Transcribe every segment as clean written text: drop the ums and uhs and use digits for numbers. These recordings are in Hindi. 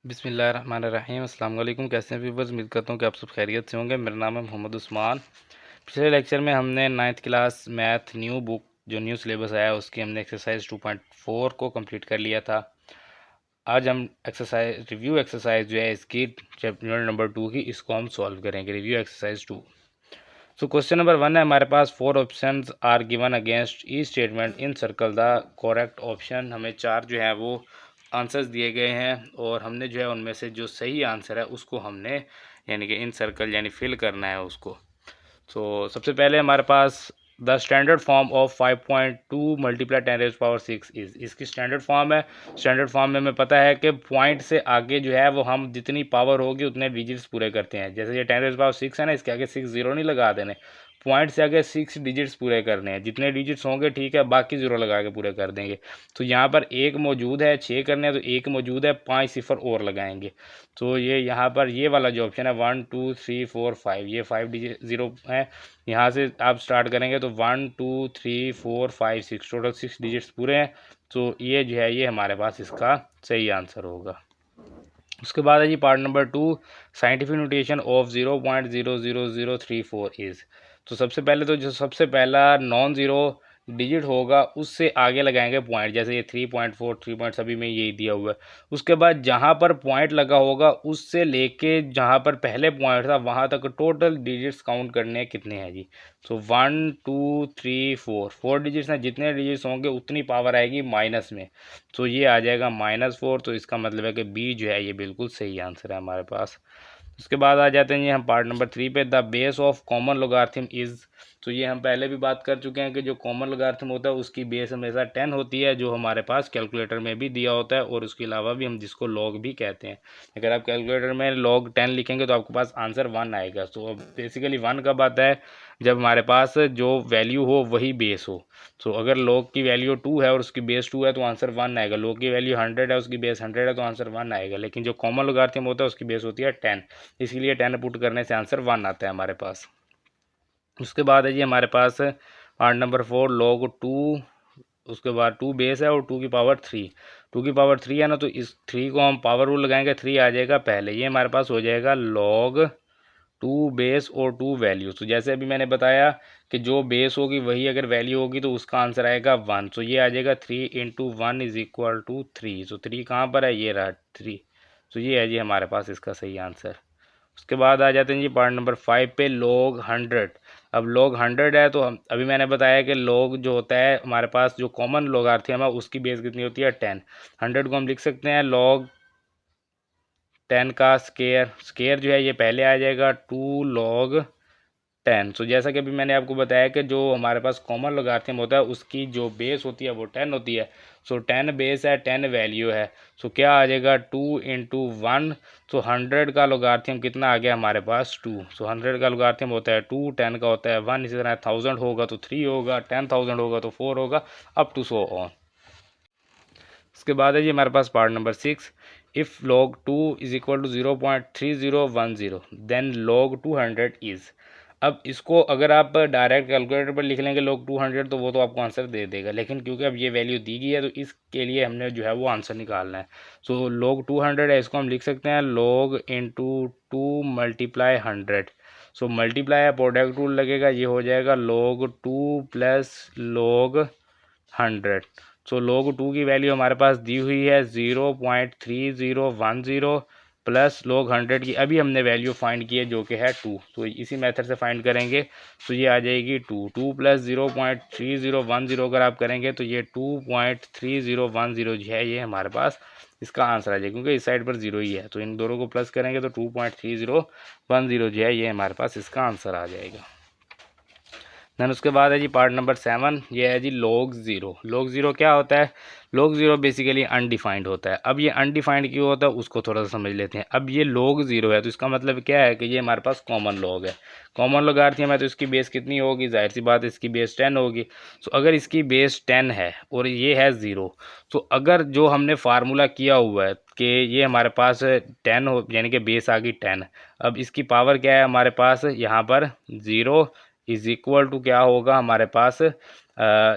बिस्मिल्लाहिर्रहमानिर्रहीम। अस्सलाम वालेकुम। कैसे हैं व्यूवर्स? उम्मीद करता हूँ कि आप सब खैरियत से होंगे। मेरा नाम है मोहम्मद उस्मान। पिछले लेक्चर में हमने 9th class math new book जो न्यू सिलेबस आया उसकी हमने एक्सरसाइज 2.4 को कंप्लीट कर लिया था। आज हम एक्सरसाइज जो है इसकी चैप्टर नंबर 2 की, इसको हम सॉल्व करेंगे। Review exercise 2। So question number 1 है, हमारे पास 4 options are given against each statement encircle the correct option. हमें 4 जो है वो आंसर्स दिए गए हैं और हमने जो है उनमें से जो सही आंसर है उसको हमने यानी कि इन सर्कल यानी फिल करना है उसको। तो सबसे पहले हमारे पास the standard form of 5.2 multiply 10⁻6 is, इसकी स्टैंडर्ड फॉर्म है। स्टैंडर्ड फॉर्म में हमें पता है कि पॉइंट से आगे जो है वो हम जितनी पावर होगी उतने डिजिट्स पूरे करते हैं। जैसे ये 10⁻6 है ना, इसके आगे 6 जीरो नहीं लगा देने, पॉइंट से आगे 6 डिजिट्स पूरे करने हैं। जितने डिजिट्स होंगे ठीक है, बाकी जीरो लगा के पूरे कर देंगे। तो यहाँ पर एक मौजूद है, 6 करने हैं तो एक मौजूद है, 5 सिफर और लगाएंगे। तो ये यहाँ पर ये वाला जो ऑप्शन है 1 2 3 4 5, ये 5 डिजिट जीरो है। यहाँ से आप स्टार्ट करेंगे तो 1 2 3 4 5 6, टोटल 6 डिजिट्स पूरे हैं। तो ये जो है ये हमारे पास इसका सही आंसर होगा। उसके बाद है जी part number 2, scientific notation of 0.00034 is. तो सबसे पहले तो जो सबसे पहला नॉन ज़ीरो डिजिट होगा उससे आगे लगाएंगे पॉइंट। जैसे ये 3.4 3 पॉइंट सभी में यही दिया हुआ है। उसके बाद जहाँ पर पॉइंट लगा होगा उससे लेके जहाँ पर पहले पॉइंट था वहाँ तक टोटल डिजिट्स काउंट करने हैं कितने हैं जी। तो 1 2 3 4 डिजिट्स हैं, जितने डिजिट्स होंगे उतनी पावर आएगी माइनस में। तो ये आ जाएगा -4। तो इसका मतलब है कि बी जो है ये बिल्कुल सही आंसर है हमारे पास। उसके बाद आ जाते हैं ये हम पार्ट नंबर 3 पे, the base of common logarithm is. तो ये हम पहले भी बात कर चुके हैं कि जो कॉमन लोगारिथम होता है उसकी बेस हमेशा 10 होती है, जो हमारे पास कैलकुलेटर में भी दिया होता है और उसके अलावा भी हम जिसको लॉग भी कहते हैं। अगर आप कैलकुलेटर में log 10 लिखेंगे तो आपके पास आंसर 1 आएगा। तो अब बेसिकली 1 कब आता है? जब हमारे पास जो वैल्यू हो वही बेस हो। तो अगर log की वैल्यू 2 है और उसकी बेस 2 है तो आंसर 1 आएगा। log की वैल्यू 100 है, उसकी बेस 100 है तो आंसर 1 आएगा। लेकिन जो कॉमन लोगारिथम होता है उसकी बेस होती है 10, इसलिए 10 पुट करने से आंसर 1 आता है हमारे पास। उसके बाद है जी हमारे पास पार्ट नंबर 4, log 2। उसके बाद 2 बेस है और 2 की पावर 3, 2 की पावर 3 है ना, तो इस 3 को हम पावर रूल लगाएंगे, 3 आ जाएगा पहले। ये हमारे पास हो जाएगा log 2 बेस और 2 वैल्यू। तो जैसे अभी मैंने बताया कि जो बेस होगी वही अगर वैल्यू होगी तो उसका आंसर आएगा 1। तो ये आ जाएगा 3 इंटू 1 इज इक्वल टू 3। तो 3 कहाँ पर है? ये रहा 3। तो ये है जी हमारे पास इसका सही आंसर। उसके बाद आ जाते हैं जी पार्ट नंबर 5 पे, log 100। अब log 100 है तो हम अभी मैंने बताया कि log जो होता है हमारे पास जो कॉमन लोगारिथम है उसकी बेस कितनी होती है? 10। 100 को हम लिख सकते हैं log 10 का स्केयर। स्केयर जो है ये पहले आ जाएगा 2 log 10। तो जैसा कि अभी मैंने आपको बताया कि जो हमारे पास कॉमन लोगारिथम होता है उसकी जो बेस होती है वो 10 होती है। सो 10 बेस है, 10 वैल्यू है। सो क्या आ जाएगा? 2 इंटू 1। तो 100 का लोगारिथम कितना आ गया हमारे पास? 2। सो 100 का लोगारिथम होता है 2, 10 का होता है 1। इसी तरह 1000 होगा तो 3 होगा, 10,000 होगा तो 4 होगा, अप टू सो ऑन। उसके बाद है जी हमारे पास part number 6, if log 2 is equal to 0.3010 then log 200 is. अब इसको अगर आप डायरेक्ट कैलकुलेटर पर लिख लेंगे log 200 तो वो तो आपको आंसर दे देगा, लेकिन क्योंकि अब ये वैल्यू दी गई है तो इसके लिए हमने जो है वो आंसर निकालना है। सो log 200 है, इसको हम लिख सकते हैं log into 2 multiply 100। So multiply है, प्रोडक्ट रूल लगेगा, ये हो जाएगा log 2 प्लस log 100। सो log 2 की वैल्यू हमारे पास दी हुई है 0.3010 प्लस log 100 की अभी हमने वैल्यू फाइंड की है जो कि है 2। तो इसी मेथड से फाइंड करेंगे तो ये आ जाएगी 2 प्लस 0.3010 अगर आप करेंगे तो ये 2.3010 जो है ये हमारे पास इसका आंसर आ जाएगा, क्योंकि इस साइड पर 0 ही है। तो इन दोनों को प्लस करेंगे तो 2.3010 जो है ये हमारे पास इसका आंसर आ जाएगा। देन उसके बाद है जी पार्ट नंबर 7, ये है जी log 0। log 0 क्या होता है? log 0 बेसिकली अनडिफाइंड होता है। अब ये अनडिफाइंड क्यों होता है उसको थोड़ा सा समझ लेते हैं। अब ये log 0 है तो इसका मतलब क्या है कि ये हमारे पास कॉमन log है। कॉमन लोगारिथम है तो इसकी बेस कितनी होगी? जाहिर सी बात है इसकी बेस 10 होगी। तो अगर इसकी बेस 10 है और ये है 0, तो अगर जो हमने फार्मूला किया हुआ है कि ये हमारे पास 10 हो यानी कि बेस आ गई 10, अब इसकी पावर क्या है हमारे पास यहाँ पर? 0 इज इक्वल टू क्या होगा हमारे पास,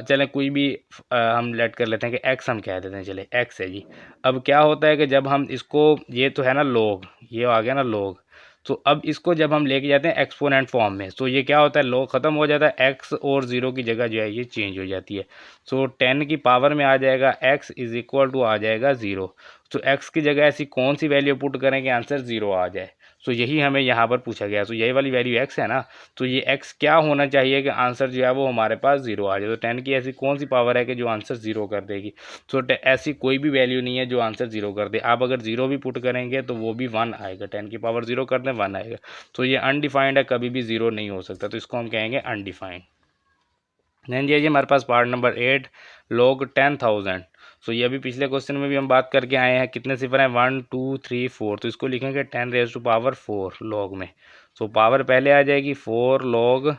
चलें कोई भी हम लेट कर लेते हैं कि एक्स हम कह देते हैं, चले एक्स है जी। अब क्या होता है कि जब हम इसको, ये तो है ना लोग, ये आ गया ना लोग, तो अब इसको जब हम लेके जाते हैं एक्सपोनेंट फॉर्म में, तो ये क्या होता है, लोग ख़त्म हो जाता है, एक्स और ज़ीरो की जगह जो है ये चेंज हो जाती है। सो 10 की पावर में आ जाएगा एक्स इज़ इक्वल टू आ जाएगा ज़ीरो। तो एक्स की जगह ऐसी कौन सी वैल्यू पुट करें कि आंसर ज़ीरो आ जाए। सो यही हमें यहाँ पर पूछा गया। तो यही वाली वैल्यू एक्स है ना, तो ये एक्स क्या होना चाहिए कि आंसर जो है वो हमारे पास ज़ीरो आ जाए। तो 10 की ऐसी कौन सी पावर है कि जो आंसर ज़ीरो कर देगी। सो ऐसी कोई भी वैल्यू नहीं है जो आंसर ज़ीरो कर दे। आप अगर ज़ीरो भी पुट करेंगे तो वो भी वन आएगा, 10 की पावर ज़ीरो कर दें वन आएगा। तो ये अनडिफाइंड है, कभी भी ज़ीरो नहीं हो सकता, तो इसको हम कहेंगे अनडिफाइंड। देन जी हमारे पास पार्ट नंबर 8, log 10,000। सो ये अभी पिछले क्वेश्चन में भी हम बात करके आए हैं, कितने सिफर हैं 1 2 3 4, तो इसको लिखेंगे 10 रेज टू पावर 4 log में। सो पावर पहले आ जाएगी 4 log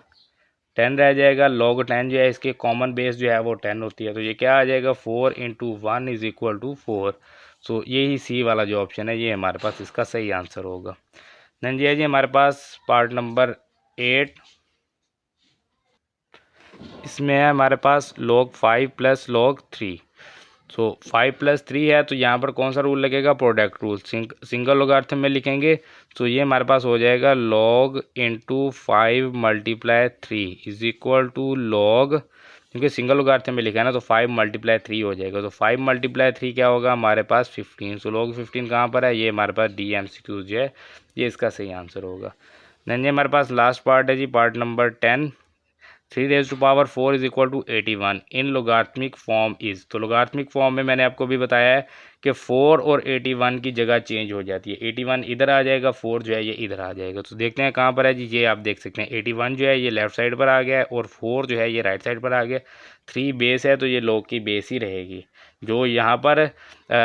10 रह जाएगा, log 10 जो है इसके कॉमन बेस जो है वो 10 होती है, तो ये क्या आ जाएगा 4 इंटू 1 इज इक्वल टू 4। सो यही सी वाला जो ऑप्शन है ये हमारे पास इसका सही आंसर होगा। देन जी हमारे पास पार्ट नंबर 8, इसमें है हमारे पास log 5 प्लस log 3। सो 5 प्लस 3 है, तो यहाँ पर कौन सा रूल लगेगा, प्रोडक्ट रूल। सिंगल लोगारिथम में लिखेंगे तो ये हमारे पास हो जाएगा log into 5 multiply 3 is equal to log, क्योंकि सिंगल लोगारिथम में लिखा है ना, तो 5 मल्टीप्लाई 3 हो जाएगा। तो 5 मल्टीप्लाई 3 क्या होगा हमारे पास 15। सो log 15 कहाँ पर है, ये हमारे पास DMCQ जो है ये इसका सही आंसर होगा। देन ये हमारे पास लास्ट पार्ट है जी, part number 10, 3 raise to power 4 is equal to 81 in logarithmic form is. तो लोगार्थमिक फॉर्म में मैंने आपको भी बताया है कि 4 और 81 की जगह चेंज हो जाती है। 81 इधर आ जाएगा, 4 जो है ये इधर आ जाएगा। तो देखते हैं कहाँ पर है जी, ये आप देख सकते हैं 81 जो है ये लेफ्ट साइड पर आ गया है और 4 जो है ये राइट साइड पर आ गया। 3 बेस है तो ये log की बेस ही रहेगी। जो यहाँ पर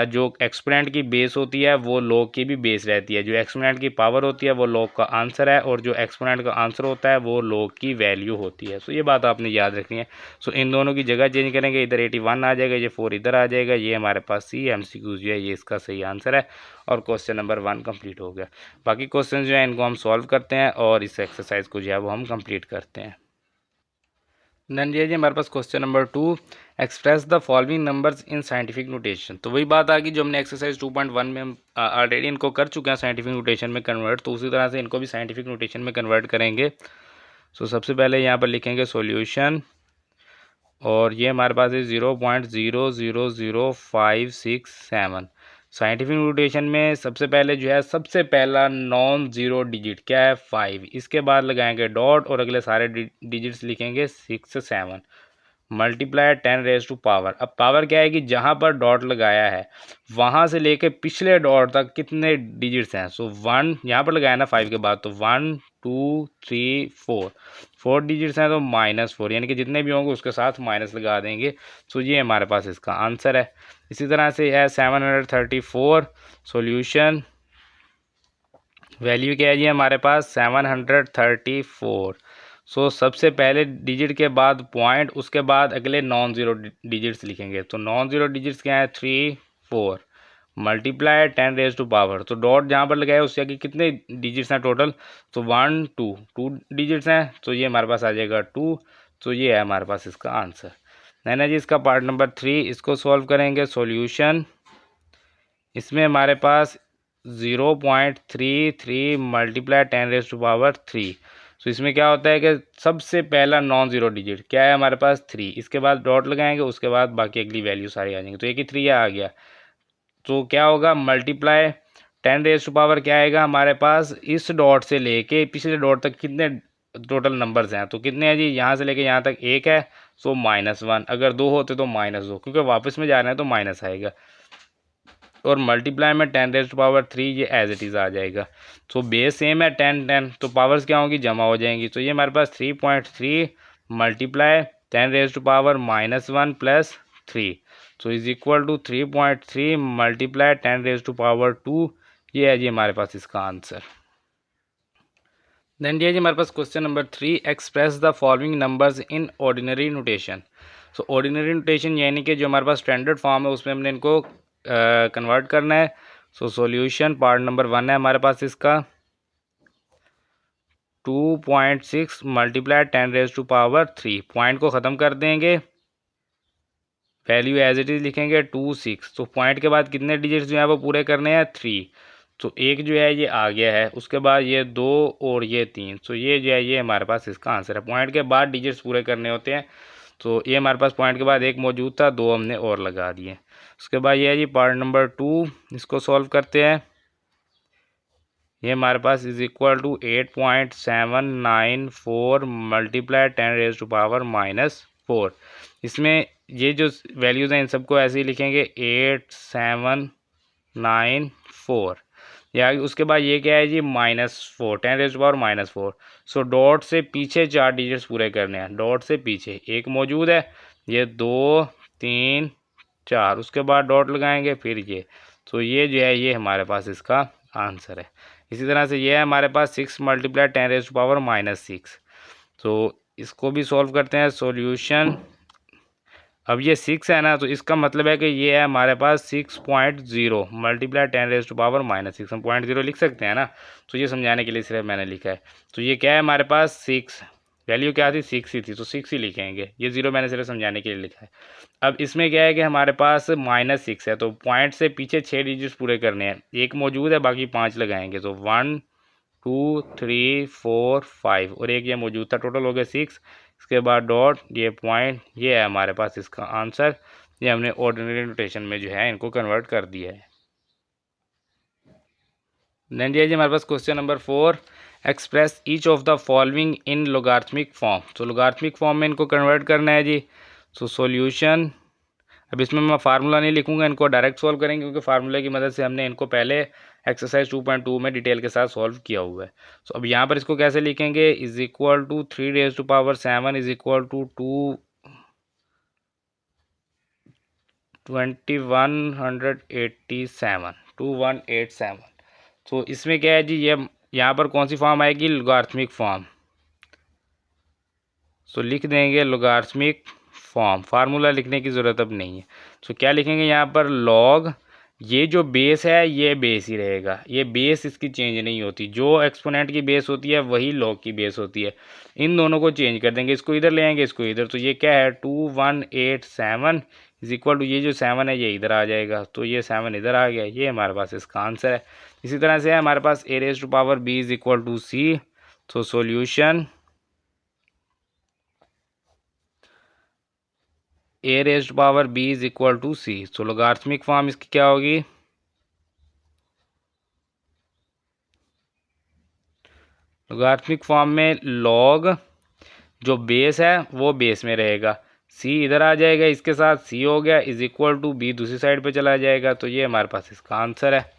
जो एक्सपोनेंट की बेस होती है वो log की भी बेस रहती है। जो एक्सपोनेंट की पावर होती है वो log का आंसर है, और जो एक्सपोनेंट का आंसर होता है वो log की वैल्यू होती है। सो ये बात आपने याद रखनी है। सो इन दोनों की जगह चेंज करेंगे, इधर 81 आ जाएगा, ये 4 इधर आ जाएगा, ये हमारे पास सी MCQ जो है ये इसका सही आंसर है। और क्वेश्चन नंबर 1 कंप्लीट हो गया। बाकी क्वेश्चन जो है इनको हम सॉल्व करते हैं और इस एक्सरसाइज को जो है वो हम कंप्लीट करते हैं। देन जी हमारे पास question number 2, express the following numbers in scientific notation. तो वही बात आ गई जो हमने एक्सरसाइज 2.1 में हम ऑलरेडी इनको कर चुके हैं साइंटिफिक नोटेशन में कन्वर्ट, तो उसी तरह से इनको भी साइंटिफिक नोटेशन में कन्वर्ट करेंगे। सो सबसे पहले यहाँ पर लिखेंगे सॉल्यूशन, और ये हमारे पास है 0.000567। साइंटिफिक नोटेशन में सबसे पहले जो है सबसे पहला नॉन ज़ीरो डिजिट क्या है 5, इसके बाद लगाएंगे डॉट और अगले सारे डिजिट्स लिखेंगे 6 7 मल्टीप्लाई 10 रेज टू पावर। अब पावर क्या है कि जहाँ पर डॉट लगाया है वहाँ से लेके पिछले डॉट तक कितने डिजिट्स हैं। सो 1 यहाँ पर लगाया ना 5 के बाद, तो 1 2 3 4 डिजिट्स हैं, तो -4 यानी कि जितने भी होंगे उसके साथ माइनस लगा देंगे। सो ये हमारे पास इसका आंसर है। इसी तरह से है 734, सॉल्यूशन वैल्यू क्या है जी हमारे पास 734। सो सबसे पहले डिजिट के बाद पॉइंट, उसके बाद अगले नॉन ज़ीरो डिजिट्स लिखेंगे। तो नॉन ज़ीरो डिजिट्स क्या है 3 4 मल्टीप्लाई 10 रेज टू पावर। तो डॉट जहाँ पर लगाया उससे आगे कितने डिजिट्स हैं टोटल, तो 1 2 डिजिट्स हैं, तो ये हमारे पास आ जाएगा 2। तो ये है हमारे पास इसका आंसर। है जी इसका पार्ट नंबर 3, इसको सॉल्व करेंगे। सॉल्यूशन, इसमें हमारे पास 0.33 मल्टीप्लाई 10 रेज टू पावर 3। तो इसमें क्या होता है कि सबसे पहला नॉन ज़ीरो डिजिट क्या है हमारे पास 3, इसके बाद डॉट लगाएंगे, उसके बाद बाकी अगली वैल्यू सारी आ जाएंगी। तो एक ही 3 आ गया, तो क्या होगा मल्टीप्लाई 10 रेज टू पावर क्या आएगा हमारे पास, इस डॉट से लेके पिछले डॉट तक कितने टोटल नंबर्स हैं, तो कितने हैं जी, यहाँ से लेके यहाँ तक एक है, सो -1, अगर 2 होते तो -2, क्योंकि वापस में जा रहे हैं तो माइनस आएगा, और मल्टीप्लाई में 10 रेज टू पावर 3 ये एज इट इज़ आ जाएगा। तो बेस सेम है 10 10, तो पावर्स क्या होंगी, जमा हो जाएंगी। तो ये हमारे पास 3.3 multiply 10 raise to power -1 plus 3, तो is equal to 3.3 multiply 10 raise to power 2। ये है जी हमारे पास इसका आंसर। देन जी हमारे पास question number 3, express the following numbers in ordinary notation. So ordinary notation यानी कि जो हमारे पास स्टैंडर्ड फॉर्म है उसमें हमने इनको कन्वर्ट करना है। सो सॉल्यूशन पार्ट नंबर 1 है हमारे पास इसका, 2.6 मल्टीप्लाई 10⁻³ पॉइंट को ख़त्म कर देंगे, वैल्यू एज इट इज़ लिखेंगे 26। तो पॉइंट के बाद कितने डिजिट्स जो है वो पूरे करने हैं 3। तो एक जो है ये आ गया है, उसके बाद ये 2 और ये 3। तो ये जो है ये हमारे पास इसका आंसर है। पॉइंट के बाद डिजिट्स पूरे करने होते हैं। तो ये हमारे पास पॉइंट के बाद एक मौजूद था, 2 हमने और लगा दिए। उसके बाद ये है जी पार्ट नंबर 2, इसको सॉल्व करते हैं। ये हमारे पास इज इक्वल टू 8.794 मल्टीप्लाई 10⁻⁻4। इसमें ये जो वैल्यूज़ हैं इन सबको ऐसे ही लिखेंगे 8794। या उसके बाद ये क्या है जी -4, 10⁻⁻4। सो डॉट से पीछे 4 डिजिट्स पूरे करने हैं। डॉट से पीछे एक मौजूद है, ये 2 3 4, उसके बाद डॉट लगाएंगे फिर ये। तो ये जो है ये हमारे पास इसका आंसर है। इसी तरह से ये है हमारे पास 6 मल्टीप्लाई 10⁻⁻6। तो इसको भी सॉल्व करते हैं। सॉल्यूशन, अब ये 6 है ना, तो इसका मतलब है कि ये है हमारे पास 6.0 मल्टीप्लाई 10⁻⁻6। हम 0.0 लिख सकते हैं ना, तो ये समझाने के लिए सिर्फ मैंने लिखा है। तो ये क्या है हमारे पास 6, वैल्यू क्या थी 6 ही थी, तो 6 ही लिखेंगे। ये 0 मैंने सिर्फ समझाने के लिए लिखा है। अब इसमें क्या है कि हमारे पास -6 है, तो पॉइंट से पीछे 6 डिजिट्स पूरे करने हैं। एक मौजूद है, बाकी 5 लगाएंगे। तो 1 2 3 4 5 और एक ये मौजूद था, टोटल हो गया 6। इसके बाद डॉट, ये पॉइंट, ये है हमारे पास इसका आंसर। ये हमने ऑर्डिनरी नोटेशन में जो है इनको कन्वर्ट कर दिया है। देन जी हमारे पास question number 4, express each of the following in logarithmic form. तो लोगार्थमिक फॉर्म में इनको कन्वर्ट करना है जी। सो सॉल्यूशन, अब इसमें मैं फार्मूला नहीं लिखूंगा, इनको डायरेक्ट सॉल्व करेंगे क्योंकि फार्मूले की मदद से हमने इनको पहले एक्सरसाइज 2.2 में डिटेल के साथ सॉल्व किया हुआ है। तो अब यहाँ पर इसको कैसे लिखेंगे, is equal to 3⁻7 is equal to 2187। तो इसमें क्या है जी, ये यहाँ पर कौन सी फॉर्म आएगी, लोगार्थमिक फॉर्म। तो लिख देंगे लोगार्थमिक फॉर्म, फार्मूला लिखने की ज़रूरत अब नहीं है। तो क्या लिखेंगे यहाँ पर, लॉग, ये जो बेस है ये बेस ही रहेगा, ये बेस इसकी चेंज नहीं होती। जो एक्सपोनेंट की बेस होती है वही लॉग की बेस होती है। इन दोनों को चेंज कर देंगे, इसको इधर ले आएंगे, इसको इधर। तो ये क्या है 2187 इज इक्वल टू, ये जो 7 है ये इधर आ जाएगा, तो ये 7 इधर आ गया। ये हमारे पास इसका आंसर है। इसी तरह से है हमारे पास a⁻b is equal to c। तो solution, a⁻b is equal to c। तो लोगार्थमिक फॉर्म इसकी क्या होगी, लोगार्थमिक फॉर्म में लॉग जो बेस है वो बेस में रहेगा, c इधर आ जाएगा, इसके साथ c हो गया, इज इक्वल टू b दूसरी साइड पे चला जाएगा। तो ये हमारे पास इसका आंसर है।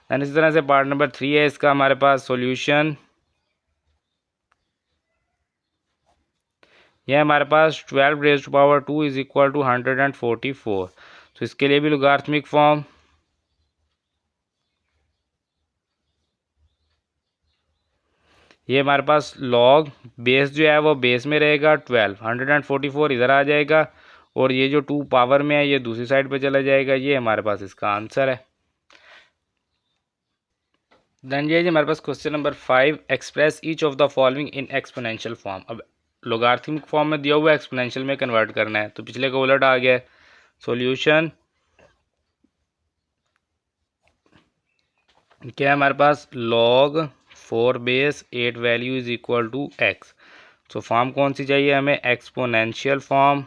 एंड इसी तरह से पार्ट नंबर 3 है इसका हमारे पास सॉल्यूशन। यह हमारे पास 12⁻² इज इक्वल टू 144। तो इसके लिए भी लोगार्थमिक फॉर्म, ये हमारे पास लॉग बेस जो है वो बेस में रहेगा 12, 144 इधर आ जाएगा, और ये जो 2 पावर में है ये दूसरी साइड पे चला जाएगा। ये हमारे पास इसका आंसर है। देन ये हमारे पास question number 5, express each of the following in exponential form. अब लोगार्थमिक फॉर्म में दिया हुआ एक्सपोनेंशियल में कन्वर्ट करना है, तो पिछले का उलट आ गया है। सॉल्यूशन क्या है हमारे पास, log 4 base 8 value is equal to x। तो फॉर्म कौन सी चाहिए हमें, एक्सपोनेंशियल फॉर्म।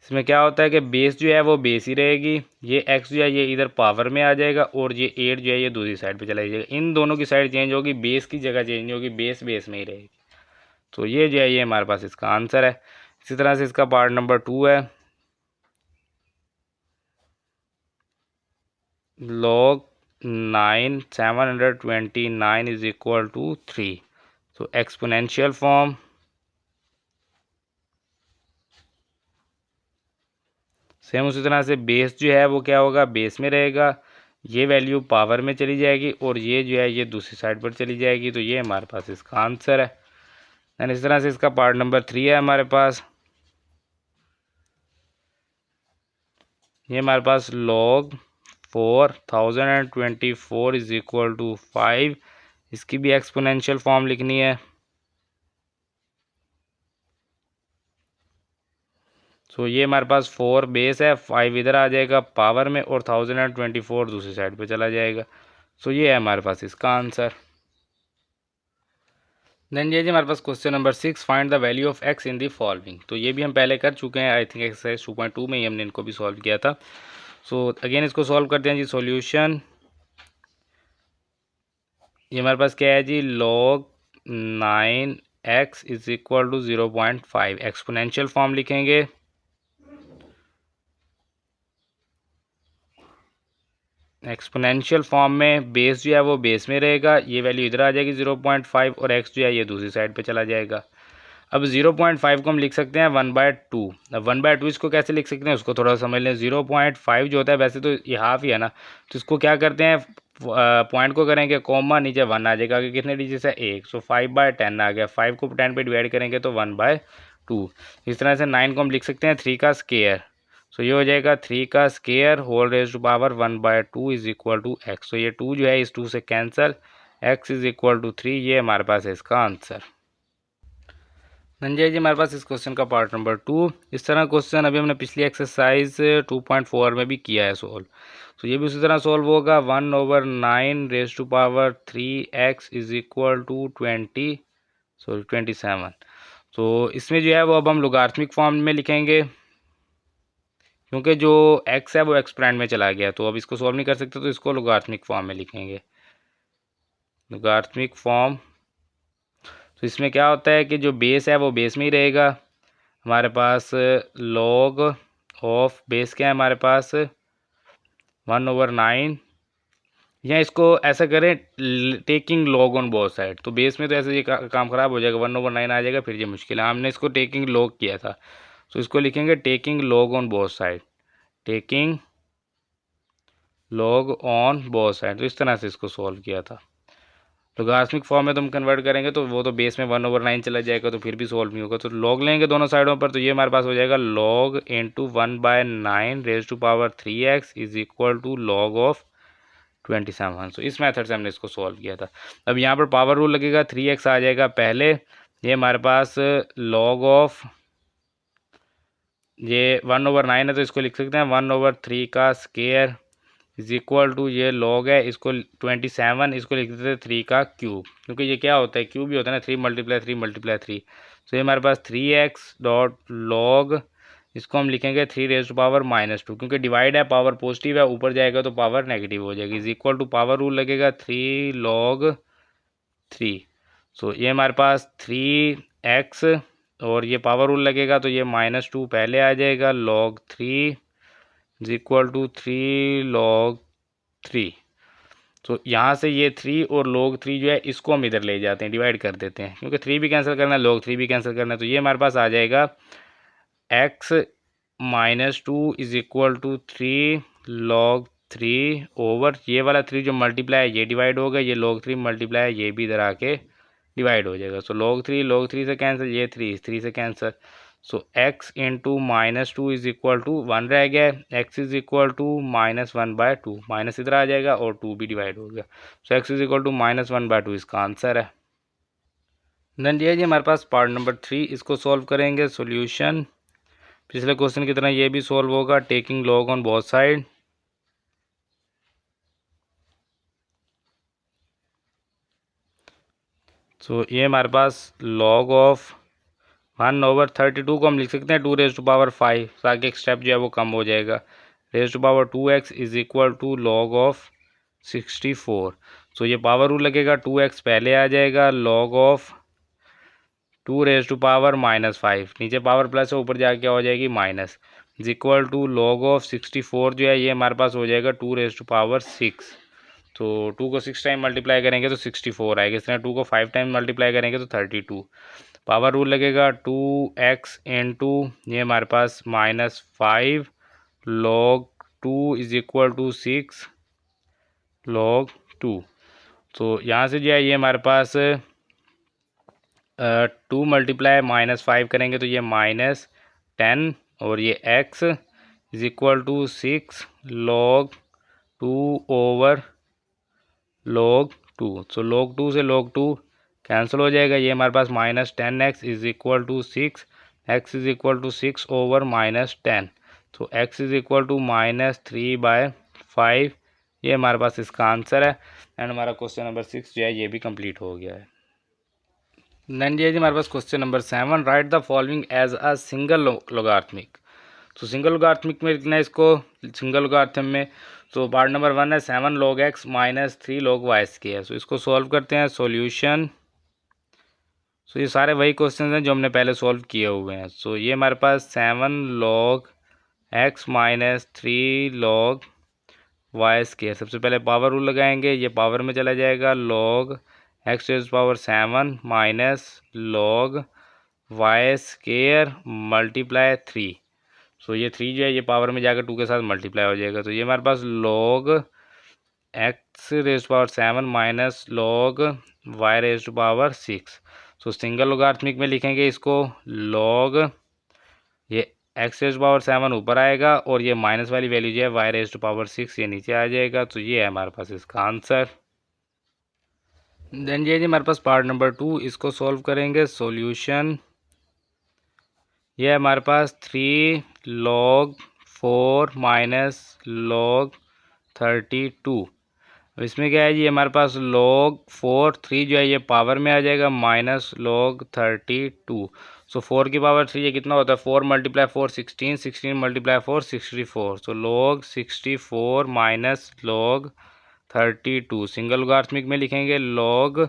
इसमें क्या होता है कि बेस जो है वो बेस ही रहेगी, ये x जो है ये इधर पावर में आ जाएगा, और ये 8 जो है ये दूसरी साइड पे चला जाएगा। इन दोनों की साइड चेंज होगी, बेस की जगह चेंज होगी, बेस बेस में ही रहेगी। तो ये जो है ये हमारे पास इसका आंसर है। इसी तरह से इसका पार्ट नंबर 2 है, log 9 729 इज इक्वल टू 3। तो एक्सपोनेंशियल फॉर्म, सेम उसी तरह से बेस जो है वो क्या होगा, बेस में रहेगा, ये वैल्यू पावर में चली जाएगी, और ये जो है ये दूसरी साइड पर चली जाएगी। तो ये हमारे पास इसका आंसर है। एंड इस तरह से इसका पार्ट नंबर 3 है हमारे पास, ये हमारे पास log 4024 इज इक्वल टू 5। इसकी भी एक्सपोनेंशियल फॉर्म लिखनी है। सो ये हमारे पास 4 बेस है, 5 इधर आ जाएगा पावर में और 1024 दूसरी साइड पे चला जाएगा। सो ये है हमारे पास इसका आंसर। देन ये जी हमारे पास question number 6, find the value of x in the following. तो ये भी हम पहले कर चुके हैं, आई थिंक एक्सरसाइज 2.2 में ही हमने इनको भी सॉल्व किया था। सो अगेन इसको सॉल्व करते हैं जी। सॉल्यूशन ये हमारे पास क्या है जी, log 9x is equal to 0.5। Exponential form लिखेंगे। एक्सपोनेंशियल फॉर्म में बेस जो है वो बेस में रहेगा, ये वैल्यू इधर आ जाएगी 0.5 और x जो है ये दूसरी साइड पे चला जाएगा। अब 0.5 को हम लिख सकते हैं 1/2। अब 1/2 इसको कैसे लिख सकते हैं उसको थोड़ा समझ लें। 0.5 जो होता है वैसे तो ये हाफ ही है ना, तो इसको क्या करते हैं, पॉइंट को करेंगे कॉमा, नीचे 1 आ जाएगा। आगे कितने डिजिट है 1, सो 5/10 आ गया। 5 को 10 पे डिवाइड करेंगे तो 1/2। इस तरह से 9 को हम लिख सकते हैं 3 का स्केयर। सो ये हो जाएगा 3 का square whole raise to power 1/2 is equal to x. तो ये 2 जो है इस 2 से cancel, x is equal to 3। ये हमारे पास है इसका आंसर। धनंजय जी हमारे पास इस क्वेश्चन का पार्ट नंबर 2। इस तरह क्वेश्चन अभी हमने पिछली एक्सरसाइज 2.4 में भी किया है सोल्व। तो ये भी उसी तरह सोल्व होगा। 1/9 raise to power 3x is equal to 27। तो इसमें जो है वो अब हम लोगारिथमिक फॉर्म में लिखेंगे, क्योंकि जो x है वो एक्सपेंड में चला गया, तो अब इसको सॉल्व नहीं कर सकते, तो इसको लोगारिथमिक फॉर्म में लिखेंगे। लोगारिथमिक फॉर्म, तो इसमें क्या होता है कि जो बेस है वो बेस में ही रहेगा। हमारे पास लॉग ऑफ बेस क्या है हमारे पास 1/9, या इसको ऐसा करें taking log on both side. तो बेस में तो ऐसे ये काम ख़राब हो जाएगा, 1/9 आ जाएगा, फिर ये मुश्किल है। हमने इसको टेकिंग लॉग किया था, तो इसको लिखेंगे taking log on both side. Taking log on both side, तो इस तरह से इसको सॉल्व किया था। लोगारिथमिक फॉर्म में तो हम कन्वर्ट करेंगे तो वो तो बेस में 1/9 चला जाएगा, तो फिर भी सॉल्व नहीं होगा। तो लॉग लेंगे दोनों साइडों पर, तो ये हमारे पास हो जाएगा log into 1/9 raise to power 3x is equal to log of 27। तो इस मेथड से हमने इसको सॉल्व किया था। अब यहाँ पर पावर रूल लगेगा, 3x आ जाएगा पहले। ये हमारे पास लॉग ऑफ ये 1/9 है, तो इसको लिख सकते हैं 1/3 का स्केयर इज इक्वल टू ये लॉग है, इसको 27, इसको लिख देते हैं 3 का क्यूब, क्योंकि ये क्या होता है क्यूब ही होता है ना, 3 × 3 × 3। तो ये हमारे पास 3x डॉट लॉग, इसको हम लिखेंगे 3 रेज टू पावर -2, क्योंकि डिवाइड है, पावर पॉजिटिव है, ऊपर जाएगा तो पावर नेगेटिव हो जाएगी। Is equal to power rule लगेगा 3 log 3। सो ये हमारे पास 3x और ये पावर रूल लगेगा, तो ये -2 पहले आ जाएगा, log 3 is equal to 3 log 3। तो यहाँ से ये 3 और log 3 जो है इसको हम इधर ले जाते हैं, डिवाइड कर देते हैं, क्योंकि 3 भी कैंसिल करना है, log 3 भी कैंसिल करना है। तो ये हमारे पास आ जाएगा x -2 is equal to 3 log 3 over ये वाला 3 जो मल्टीप्लाई है ये डिवाइड होगा, ये log 3 मल्टीप्लाई है ये भी इधर आके डिवाइड हो जाएगा। सो log 3 से कैंसिल, ये 3 से cancel. So x into -2 is equal to 1 रह गया, x is equal to -1/2, minus इधर आ जाएगा और 2 भी डिवाइड हो गया। So x is equal to -1/2 इसका आंसर है। देन ये जी हमारे पास पार्ट नंबर 3, इसको सॉल्व करेंगे। सॉल्यूशन पिछले क्वेश्चन की तरह ये भी सॉल्व होगा, taking log on both side. So ये हमारे पास लॉग ऑफ 1/32 को हम लिख सकते हैं 2 रेज टू पावर 5। तो आगे एक स्टेप जो है वो कम हो जाएगा, raise to power 2x is equal to log of 64। So ये पावर रूल लगेगा, 2x पहले आ जाएगा, log of 2 raise to power -5, नीचे पावर प्लस है, ऊपर जाके क्या हो जाएगी minus, is equal to log of 64 जो है ये हमारे पास हो जाएगा 2 रेज टू पावर 6। तो 2 को 6 टाइम मल्टीप्लाई करेंगे तो 64 आएगा। इस तरह 2 को 5 टाइम मल्टीप्लाई करेंगे तो 32। पावर रूल लगेगा 2x इंटू ये हमारे पास -5 log 2 is equal to 6 log 2। तो यहाँ से जो है ये हमारे पास 2 मल्टीप्लाई -5 करेंगे तो ये -10 और ये x is equal to 6 log 2 over log 2। So log 2 से log 2 कैंसिल हो जाएगा। ये हमारे पास -10x is equal to 6, x is equal to 6 over -10। तो x इज इक्वल टू -3/5। ये हमारे पास इसका आंसर है। एंड हमारा क्वेश्चन नंबर 6 जो है ये भी कंप्लीट हो गया है। देन जी हमारे पास question number 7, write the following as a single logarithmic. तो सिंगल लोगार्थमिक में लिखना है इसको, सिंगल लोगार्थम में। तो पार्ट नंबर 1 है 7 log x minus 3 log y square. So इसको सॉल्व करते हैं। सॉल्यूशन, सो ये सारे वही क्वेश्चन हैं जो हमने पहले सॉल्व किए हुए हैं। सो ये हमारे पास 7 log x minus 3 log y square, सबसे पहले पावर रूल लगाएंगे, ये पावर में चला जाएगा। log x to power 7 minus log y square multiply 3। So ये 3 जो है ये पावर में जाकर 2 के साथ मल्टीप्लाई हो जाएगा। तो ये हमारे पास log x raise power 7 minus log y raise to power 6। So single logarithmic में लिखेंगे इसको, log ये x रेज पावर 7 ऊपर आएगा और ये माइनस वाली वैल्यू जो है y रेज टू पावर 6 ये नीचे आ जाएगा। तो ये है हमारे पास इसका आंसर। देन ये जी हमारे पास पार्ट नंबर 2, इसको सॉल्व करेंगे। सॉल्यूशन, ये हमारे पास 3 log 4 माइनस log 32। अब इसमें क्या है जी, हमारे पास log 4 3 जो है ये पावर में आ जाएगा माइनस log 32। सो 4 की पावर 3 ये कितना होता है, 4 मल्टीप्लाई 4 16, 16 मल्टीप्लाई 4 64। सो log 64 minus log 32। Single logarithmic में लिखेंगे log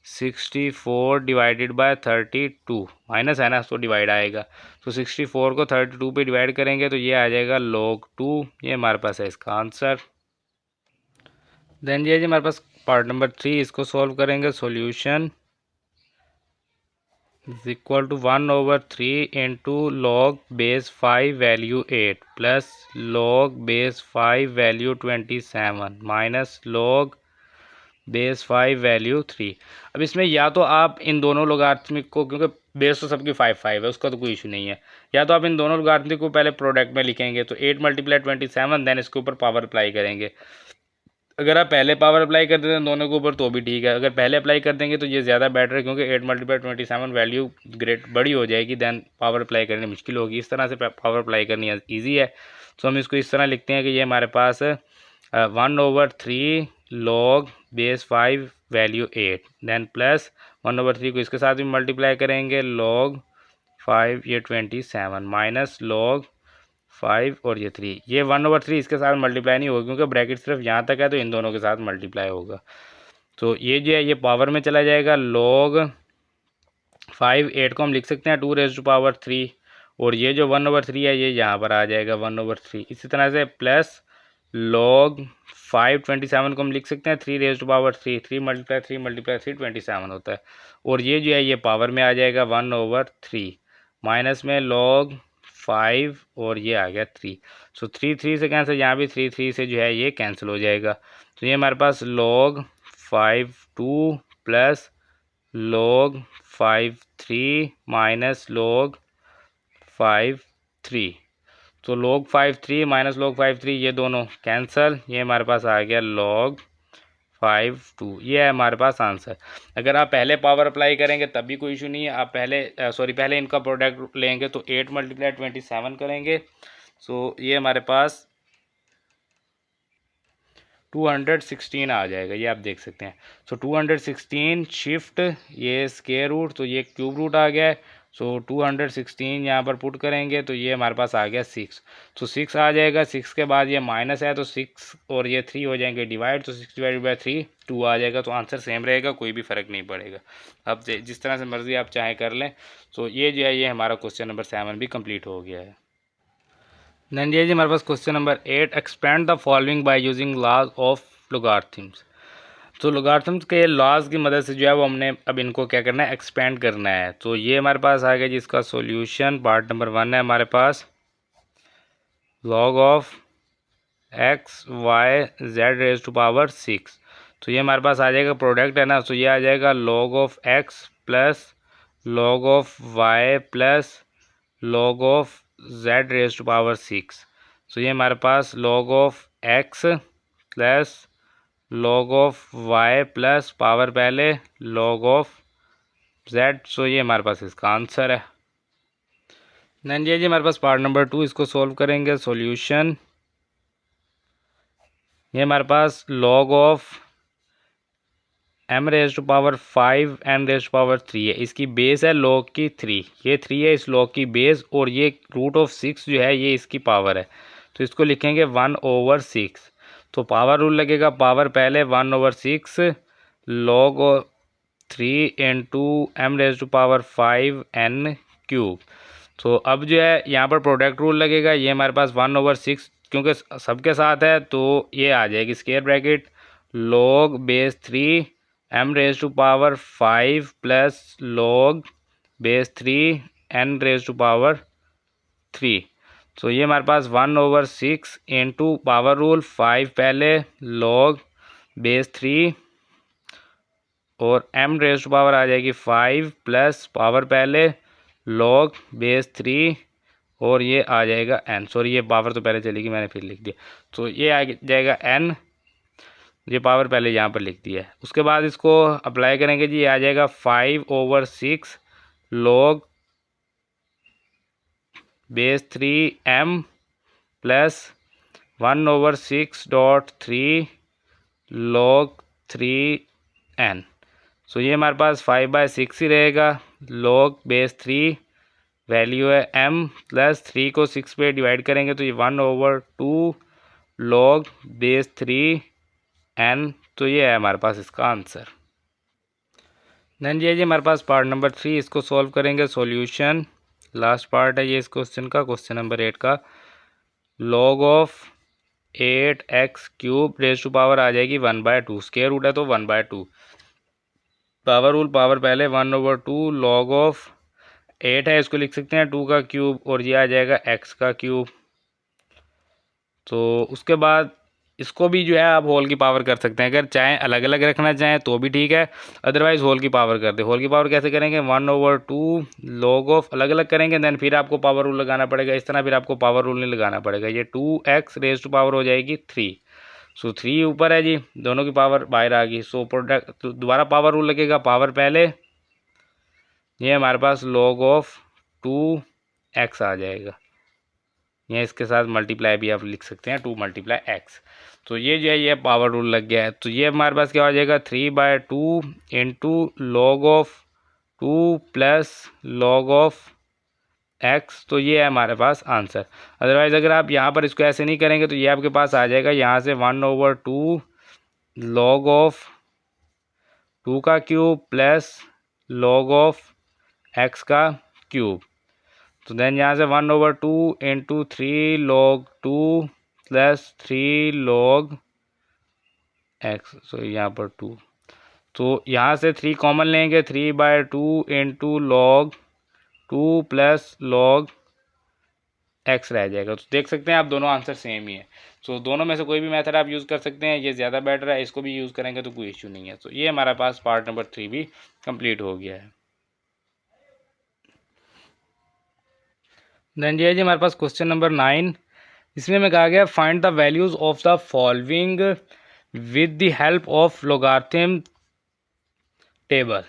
64 डिवाइडेड बाय 32, माइनस है ना तो डिवाइड आएगा। तो 64 को 32 पे डिवाइड करेंगे तो ये आ जाएगा log 2। ये हमारे पास है इसका आंसर। देन ये जी हमारे पास पार्ट नंबर 3, इसको सॉल्व करेंगे। Solution is equal to 1/3 into log base 5 value 8 plus log base 5 value 27 minus log base 5 value 3। अब इसमें या तो आप इन दोनों लोगारिथमिक को, क्योंकि बेस तो सबकी 5 5 है उसका तो कोई इशू नहीं है, या तो आप इन दोनों लोगारिथमिक को पहले प्रोडक्ट में लिखेंगे। तो 8 मल्टीप्लाई 27 देन इसके ऊपर पावर अप्लाई करेंगे। अगर आप पहले पावर अप्लाई कर देते हैं दोनों के ऊपर तो भी ठीक है, अगर पहले अप्लाई कर देंगे तो ये ज़्यादा बेटर है, क्योंकि 8 मल्टीप्लाई 27 वैल्यू ग्रेट बड़ी हो जाएगी, देन पावर अप्लाई करनी मुश्किल होगी। इस तरह से पावर अप्लाई करनी ईजी है। तो हम इसको इस तरह लिखते हैं कि ये हमारे पास 1/3 log base 5 value 8 then plus 1/3 को इसके साथ भी मल्टीप्लाई करेंगे log 5 ये 27 माइनस log 5 और ये 3। ये 1/3 इसके साथ मल्टीप्लाई नहीं होगा क्योंकि ब्रैकेट सिर्फ यहाँ तक है, तो इन दोनों के साथ मल्टीप्लाई होगा। तो ये जो है ये पावर में चला जाएगा। log 5 8 को हम लिख सकते हैं 2 रेज टू पावर 3, और ये जो 1/3 है ये यहाँ पर आ जाएगा 1/3। इसी तरह से प्लस log 5 27 को हम लिख सकते हैं 3 raise to power 3, 3 multiply 3 multiply 3 27 होता है, और ये जो है ये पावर में आ जाएगा 1/3 माइनस में log 5 और ये आ गया 3। सो 3 3 से कैंसिल, यहाँ भी 3 3 से जो है ये कैंसिल हो जाएगा। तो ये हमारे पास log 5 2 plus log 5 3 minus log 5 3। तो log 5 3 माइनस log 5 3 ये दोनों कैंसल, ये हमारे पास आ गया log 5 2। ये है हमारे पास आंसर। अगर आप पहले पावर अप्लाई करेंगे तब भी कोई इशू नहीं है। आप पहले इनका प्रोडक्ट लेंगे तो 8 मल्टीप्लाई 27 करेंगे। सो ये हमारे पास 216 आ जाएगा, ये आप देख सकते हैं। सो 216 शिफ्ट ये स्क्वायर रूट, तो ये क्यूब रूट आ गया है। सो 216 यहाँ पर पुट करेंगे तो ये हमारे पास आ गया 6। तो 6 आ जाएगा। 6 के बाद ये माइनस है तो 6 और ये 3 हो जाएंगे डिवाइड, तो 6 डिवाइड बाई 3 2 आ जाएगा। तो आंसर सेम रहेगा, कोई भी फ़र्क नहीं पड़ेगा। अब जिस तरह से मर्ज़ी आप चाहें कर लें। तो ये जो है ये हमारा क्वेश्चन नंबर 7 भी कंप्लीट हो गया है। देन ये जी हमारे पास question number 8, expand the following by using laws of logarithms. तो लोगारिथम्स के लॉज की मदद से जो है वो हमने अब इनको क्या करना है, एक्सपेंड करना है। तो ये हमारे पास आ गया जिसका सॉल्यूशन पार्ट नंबर 1 है हमारे पास log of x y z raise to power 6। तो ये हमारे पास आ जाएगा प्रोडक्ट है ना, तो ये आ जाएगा log of x plus log of y plus log of z raise to power 6। तो ये हमारे पास log of x plus log of y plus power पहले log ऑफ z। सो ये हमारे पास इसका आंसर है। देन ये जी हमारे पास पार्ट नंबर 2, इसको सॉल्व करेंगे। सॉल्यूशन, ये हमारे पास log of m raise to power 5 n raise to power 3 है। इसकी बेस है log की 3, ये 3 है इस log की बेस, और ये रूट ऑफ 6 जो है ये इसकी पावर है। तो इसको लिखेंगे 1/6। तो पावर रूल लगेगा, पावर पहले 1/6 log 3 into m raise to power 5 n cube. तो अब जो है यहाँ पर प्रोडक्ट रूल लगेगा। ये हमारे पास 1/6 क्योंकि सबके साथ है तो ये आ जाएगी square bracket log base 3 m raise to power 5 plus log base 3 n raise to power 3। तो ये हमारे पास 1/6 इंटू पावर रूल 5 पहले log बेस 3 और m रेज टू पावर आ जाएगी 5 प्लस पावर पहले log बेस 3 और ये आ जाएगा n। सॉरी ये पावर तो पहले चलेगी, मैंने फिर लिख दिया। तो ये आ जाएगा n, ये पावर पहले यहाँ पर लिख दिया है। उसके बाद इसको अप्लाई करेंगे जी, ये आ जाएगा 5/6 log base 3m plus 1/6.3 log 3n। सो ये हमारे पास 5/6 ही रहेगा। log बेस 3 वैल्यू है m प्लस 3 को 6 पे डिवाइड करेंगे तो ये 1/2 log बेस 3n। तो ये है हमारे पास इसका आंसर। देन ये जी हमारे पास पार्ट नंबर 3, इसको सॉल्व करेंगे। सॉल्यूशन, लास्ट पार्ट है ये इस क्वेश्चन का, क्वेश्चन नंबर 8 का। log of 8x cube raise to power आ जाएगी 1/2, स्क्वायर रूट है तो 1/2। पावर रूल, पावर पहले 1/2 log ऑफ 8 है, इसको लिख सकते हैं 2 का क्यूब, और ये आ जाएगा x का क्यूब। तो उसके बाद इसको भी जो है आप होल की पावर कर सकते हैं, अगर चाहें अलग अलग रखना चाहें तो भी ठीक है, अदरवाइज होल की पावर कर दे। होल की पावर कैसे करेंगे, 1/2 log ऑफ अलग अलग करेंगे, देन फिर आपको पावर रूल लगाना पड़ेगा। इस तरह फिर आपको पावर रूल नहीं लगाना पड़ेगा। ये 2x रेज टू पावर हो जाएगी 3। सो 3 ऊपर है जी, दोनों की पावर बाहर आ गई। सो प्रोडक्ट तो दोबारा पावर रूल लगेगा, पावर पहले, ये हमारे पास log ऑफ 2x आ जाएगा। ये इसके साथ मल्टीप्लाई भी आप लिख सकते हैं, 2 × x। तो ये जो है ये पावर रूल लग गया है। तो ये हमारे पास क्या हो जाएगा, 3/2 into log of 2 plus log of x। तो ये है हमारे पास आंसर। अदरवाइज़ अगर आप यहाँ पर इसको ऐसे नहीं करेंगे तो ये आपके पास आ जाएगा यहाँ से 1/2 log ऑफ 2 का cube plus log of x का क्यूब। तो देन यहाँ से 1/2 into 3 log 2 plus 3 log x। सो यहाँ पर 2, तो यहाँ से 3 कॉमन लेंगे, 3/2 into log 2 plus log x रह जाएगा। तो देख सकते हैं आप दोनों आंसर सेम ही है। सो दोनों में से कोई भी मेथड आप यूज़ कर सकते हैं, ये ज़्यादा बेटर है, इसको भी यूज़ करेंगे तो कोई इश्यू नहीं है। तो ये हमारे पास पार्ट नंबर 3 भी कंप्लीट हो गया है। देन ये जी हमारे पास क्वेश्चन नंबर 9, इसमें हमें कहा गया find the values of the following with the help of logarithm table.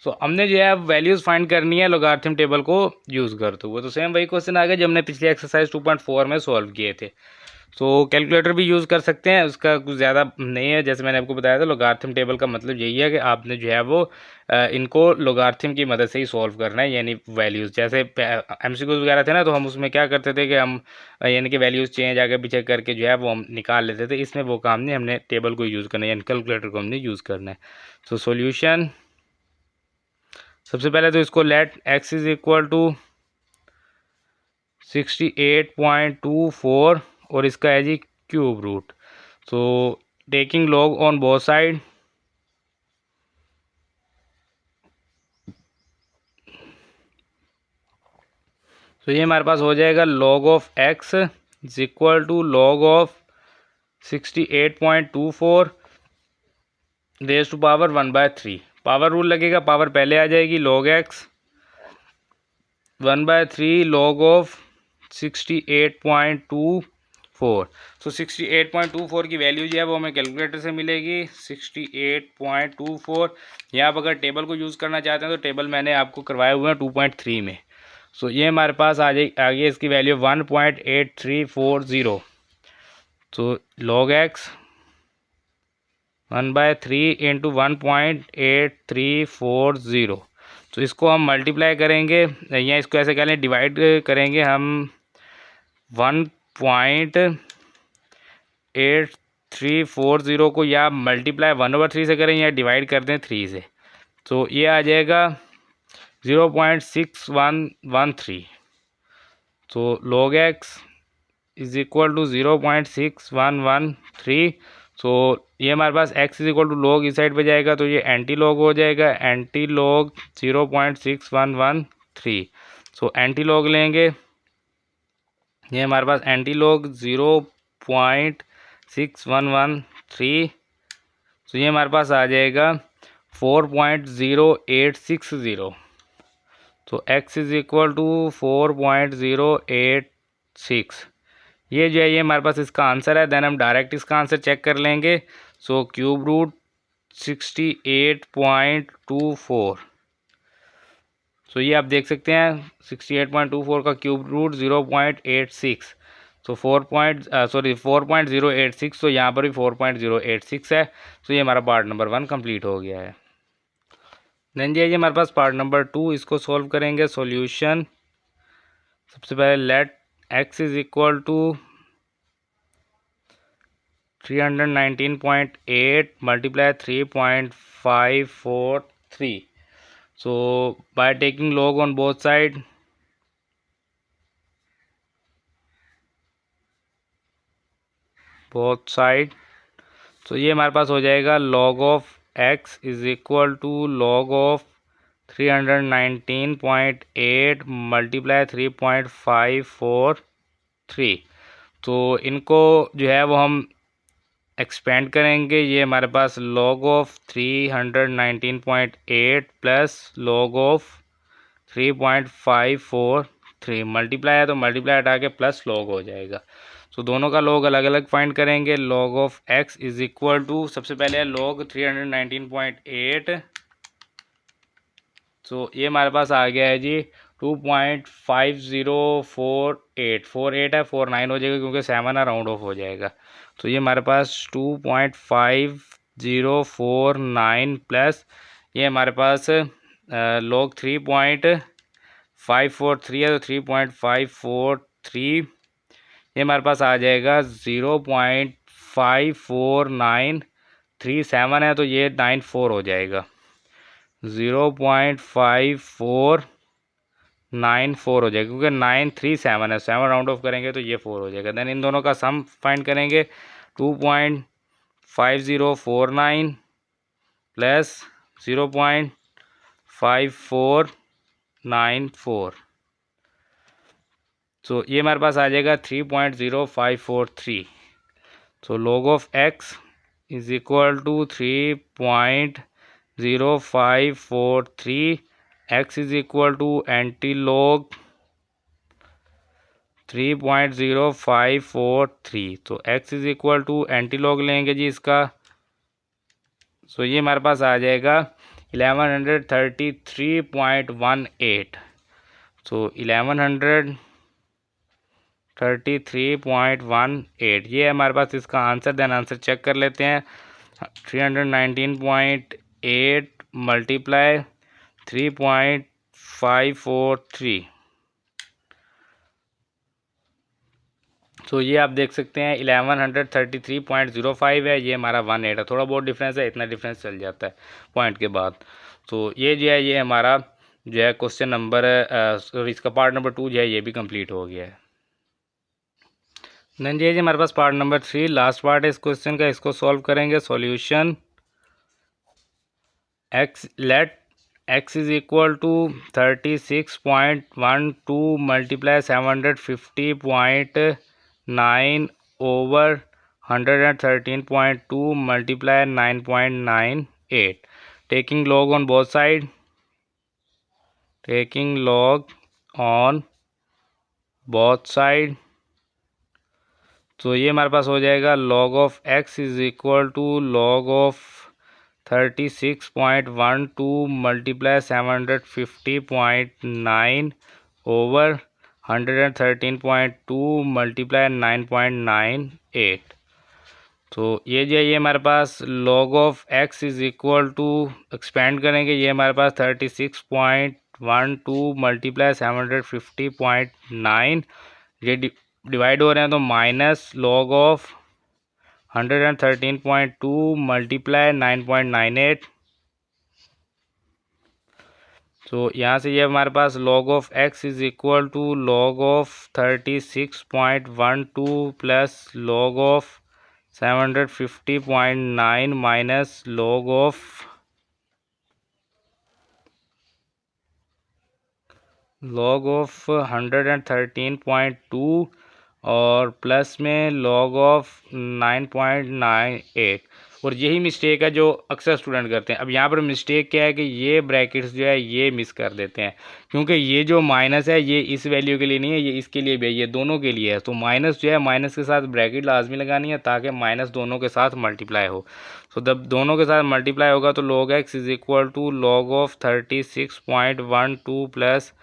So हमने जो है वैल्यूज़ फाइंड करनी है लोगारिथम टेबल को यूज़ करते हुए। तो सेम वही क्वेश्चन आ गया जो हमने पिछले एक्सरसाइज 2.4 में सॉल्व किए थे। सो कैलकुलेटर भी यूज़ कर सकते हैं, उसका कुछ ज़्यादा नहीं है। जैसे मैंने आपको बताया था, लोगारिथम टेबल का मतलब यही है कि आपने जो है वो इनको लोगारिथम की मदद से ही सॉल्व करना है, यानी वैल्यूज़। जैसे एमसीक्यूज वगैरह थे ना, तो हम उसमें क्या करते थे कि हम यानी कि वैल्यूज़ चेंज आगे पीछे करके जो है वो हम निकाल लेते थे। इसमें वो काम नहीं, हमने टेबल को यूज़ करना है, यानी कैलकुलेटर को हमने यूज़ करना है। तो सोल्यूशन, सबसे पहले तो इसको let x is equal to 68.24 और इसका है जी cube root. So taking log on both side, तो ये हमारे पास हो जाएगा log of x is equal to log of 68.24 raise to power 1/3। Power rule लगेगा, पावर पहले आ जाएगी, log x 1/3 log ऑफ 68.24 4। सो 68.24 की वैल्यू जो है वो हमें कैलकुलेटर से मिलेगी 68.24। यहाँ आप अगर टेबल को यूज़ करना चाहते हैं तो टेबल मैंने आपको करवाए हुए हैं 2.3 में। सो ये हमारे पास आ जाए आगे इसकी वैल्यू 1.8340। तो log x 1/3 इंटू 1.8340। तो इसको हम मल्टीप्लाई करेंगे या इसको ऐसे कह लें डिवाइड करेंगे हम 1.8340 को, या मल्टीप्लाई 1/3 से करें या डिवाइड कर दें 3 से। तो ये आ जाएगा 0.6113। तो log x is equal to 0.6113। So ये हमारे पास x is equal to log इस साइड पे जाएगा तो ये एंटी लॉग हो जाएगा, anti log 0.6113। So anti log लेंगे, ये हमारे पास एंटी लॉग 0.6113। तो ये हमारे पास आ जाएगा 4.0860। तो x इज इक्वल टू 4.086। ये जो है ये हमारे पास इसका आंसर है। देन हम डायरेक्ट इसका आंसर चेक कर लेंगे। सो क्यूब रूट 68.24। सो ये आप देख सकते हैं 68.24 का क्यूब रूट 0.86। तो 4.086। तो यहाँ पर भी 4.086 है। तो ये हमारा पार्ट नंबर 1 कंप्लीट हो गया है। देन जी हमारे पास पार्ट नंबर 2, इसको सॉल्व करेंगे। सॉल्यूशन सबसे पहले let x is equal to 319.8 multiply 3.543। so by taking log on both side, तो ये हमारे पास हो जाएगा log of x is equal to log of 319.8 multiply 3.543। तो इनको जो है वो हम एक्सपेंड करेंगे। ये हमारे पास log of 319.8 plus log of 3.543 multiply है तो मल्टीप्लाई हटा के प्लस log हो जाएगा। तो दोनों का log अलग अलग फाइंड करेंगे। log of x is equal to सबसे पहले है log 319.8। तो ये हमारे पास आ गया है जी 2.5048। 48 है 49 हो जाएगा क्योंकि 7 राउंड ऑफ हो जाएगा। तो ये हमारे पास 2.5049 प्लस ये हमारे पास log 3.543 है तो 3.543 ये हमारे पास आ जाएगा 0.54937 है तो ये 94 हो जाएगा। 0.5494 हो जाएगा क्योंकि 937 है, 7 राउंड ऑफ करेंगे तो ये 4 हो जाएगा। देन इन दोनों का सम फाइंड करेंगे। 2.5049 प्लस 0.5494। तो ये हमारे पास आ जाएगा 3.0543। तो log of x is equal to 3.0543। x is equal to anti log 3.0543। तो x is equal to anti log लेंगे जी इसका। सो ये हमारे पास आ जाएगा 1133.18। सो 1133.18 ये हमारे पास इसका आंसर। देन आंसर चेक कर लेते हैं। 319.8 मल्टीप्लाई 3.543। तो ये आप देख सकते हैं 1133.05 है, ये हमारा 18 है। थोड़ा बहुत डिफरेंस है, इतना डिफरेंस चल जाता है पॉइंट के बाद। तो ये जो है ये हमारा जो है क्वेश्चन नंबर इसका पार्ट नंबर 2 जो है ये भी कंप्लीट हो गया है। देन जी हमारे पास पार्ट नंबर 3 लास्ट पार्ट है इस क्वेश्चन का, इसको सॉल्व करेंगे। Solution x let x is equal to 36.12 multiply 750.9 over 113.2 multiply 9.98। Taking log on both side, taking log on both side। तो ये हमारे पास हो जाएगा log of x is equal to log of 36.12 multiply 750.9 over 113.2 multiply 9.98। तो ये जो है ये हमारे पास log of x is equal to expand करेंगे, ये हमारे पास 36.12 मल्टीप्लाई 750.9 ये डिवाइड हो रहे हैं तो माइनस log ऑफ 113.2 मल्टीप्लाई 9.98। तो यहाँ से ये हमारे पास log of x is equal to log of 36.12 plus log of 750.9 minus log of 113.2 और प्लस में log ऑफ 9.98। और यही मिस्टेक है जो अक्सर स्टूडेंट करते हैं। अब यहाँ पर मिस्टेक क्या है कि ये ब्रैकेट्स जो है ये मिस कर देते हैं, क्योंकि ये जो माइनस है ये इस वैल्यू के लिए नहीं है, ये इसके लिए भी है, ये दोनों के लिए है। तो माइनस जो है माइनस के साथ ब्रैकेट लाजमी लगानी है ताकि माइनस दोनों के साथ मल्टीप्लाई हो। तो जब दोनों के साथ मल्टीप्लाई होगा तो log x is equal to log of 36.12 plus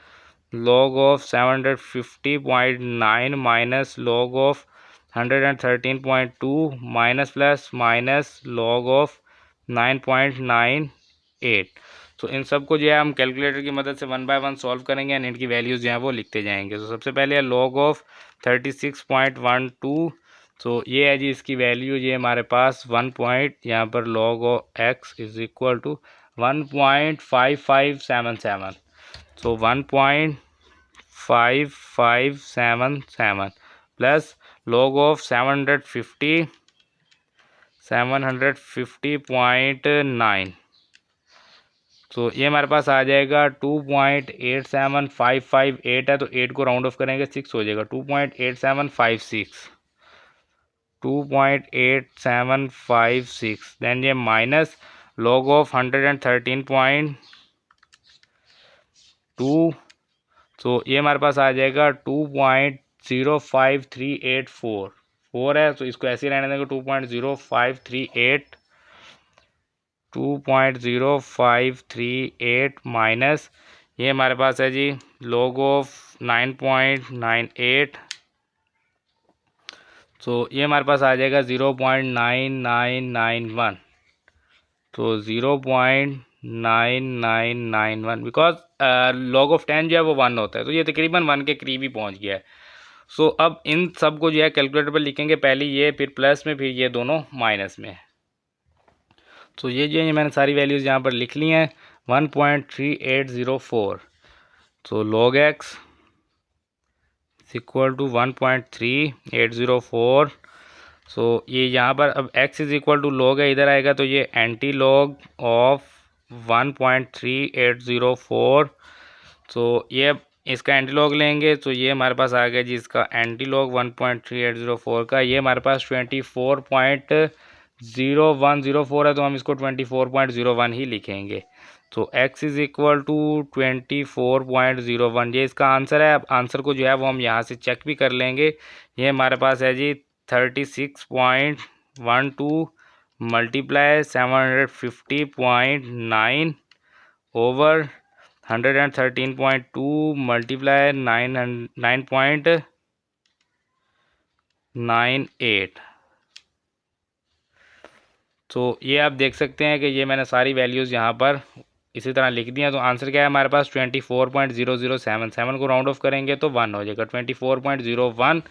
log of 750.9 minus log of 113.2 minus plus minus log of 9.98। तो इन सब को जो है हम कैलकुलेटर की मदद से 1 बाय 1 सॉल्व करेंगे एंड इनकी वैल्यूज़ जो हैं वो लिखते जाएंगे। तो सबसे पहले है log of 36.12। तो ये है जी इसकी वैल्यू, ये हमारे पास 1 पॉइंट यहाँ पर log of x is equal to 1.5577। तो 1.5577 प्लस log ऑफ 750.9। तो ये हमारे पास आ जाएगा 2.87558 है, तो 8 को राउंड ऑफ करेंगे 6 हो जाएगा 2.8756, 2.8756। देन ये माइनस log ऑफ 113.2। तो ये हमारे पास आ जाएगा 2.05384 है, तो इसको ऐसे ही रहने देंगे 2.0538 माइनस ये हमारे पास है जी log ऑफ 9.98। तो ये हमारे पास आ जाएगा 0.9991। तो 0.9991 बिकॉज log ऑफ 10 जो है वो 1 होता है, तो ये तकरीबन 1 के करीब ही पहुंच गया है। सो अब इन सब को जो है कैलकुलेटर पर लिखेंगे, पहले ये फिर प्लस में फिर ये दोनों माइनस में। तो ये जो है मैंने सारी वैल्यूज़ यहाँ पर लिख ली हैं। 1.3804। तो log x equal to 1.3804। So ये यहाँ पर अब x is equal to log है, इधर आएगा तो ये एंटी लॉग ऑफ 1.3804। तो ये अब इसका एंटी लॉग लेंगे तो ये हमारे पास आ गया जी इसका एंटी लॉग 1.3804 का। ये हमारे पास 24.0104 है, तो हम इसको 24.01 ही लिखेंगे। तो x इज़ इक्वल टू 24.01 ये इसका आंसर है। अब आंसर को जो है वो हम यहाँ से चेक भी कर लेंगे। ये हमारे पास है जी 36.12 मल्टीप्लाई 750.9 ओवर 113.2 मल्टीप्लाई 9.98। तो ये आप देख सकते हैं कि ये मैंने सारी वैल्यूज़ यहाँ पर इसी तरह लिख दी हैं। तो आंसर क्या है हमारे पास 24.0077 को राउंड ऑफ करेंगे तो 1 हो जाएगा 24.01।